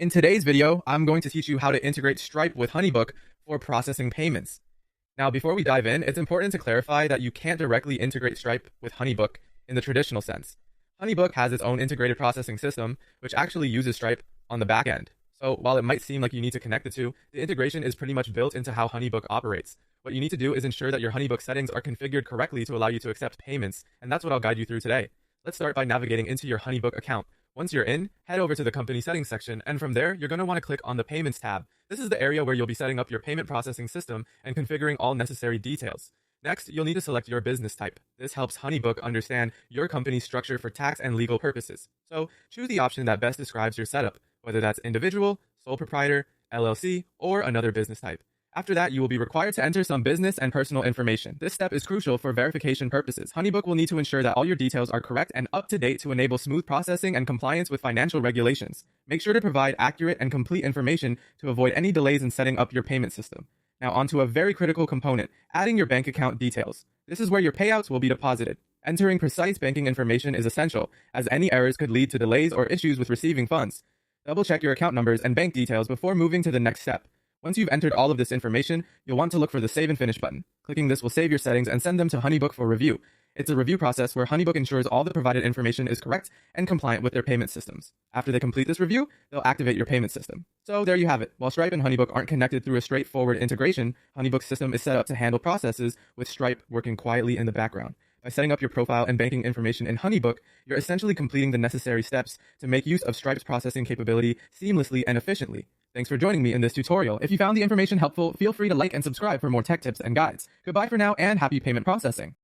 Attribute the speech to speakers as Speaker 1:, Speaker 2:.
Speaker 1: In today's video, I'm going to teach you how to integrate Stripe with HoneyBook for processing payments. Now, before we dive in, it's important to clarify that you can't directly integrate Stripe with HoneyBook in the traditional sense. HoneyBook has its own integrated processing system, which actually uses Stripe on the back end. So while it might seem like you need to connect the two, the integration is pretty much built into how HoneyBook operates. What you need to do is ensure that your HoneyBook settings are configured correctly to allow you to accept payments, and that's what I'll guide you through today. Let's start by navigating into your HoneyBook account. Once you're in, head over to the company settings section, and from there, you're going to want to click on the Payments tab. This is the area where you'll be setting up your payment processing system and configuring all necessary details. Next, you'll need to select your business type. This helps HoneyBook understand your company's structure for tax and legal purposes. So, choose the option that best describes your setup, whether that's individual, sole proprietor, LLC, or another business type. After that, you will be required to enter some business and personal information. This step is crucial for verification purposes. HoneyBook will need to ensure that all your details are correct and up to date to enable smooth processing and compliance with financial regulations. Make sure to provide accurate and complete information to avoid any delays in setting up your payment system. Now onto a very critical component, adding your bank account details. This is where your payouts will be deposited. Entering precise banking information is essential, as any errors could lead to delays or issues with receiving funds. Double check your account numbers and bank details before moving to the next step. Once you've entered all of this information, you'll want to look for the Save and Finish button. Clicking this will save your settings and send them to HoneyBook for review. It's a review process where HoneyBook ensures all the provided information is correct and compliant with their payment systems. After they complete this review, they'll activate your payment system. So there you have it. While Stripe and HoneyBook aren't connected through a straightforward integration, HoneyBook's system is set up to handle processes with Stripe working quietly in the background. By setting up your profile and banking information in HoneyBook, you're essentially completing the necessary steps to make use of Stripe's processing capability seamlessly and efficiently. Thanks for joining me in this tutorial. If you found the information helpful, feel free to like and subscribe for more tech tips and guides. Goodbye for now, and happy payment processing.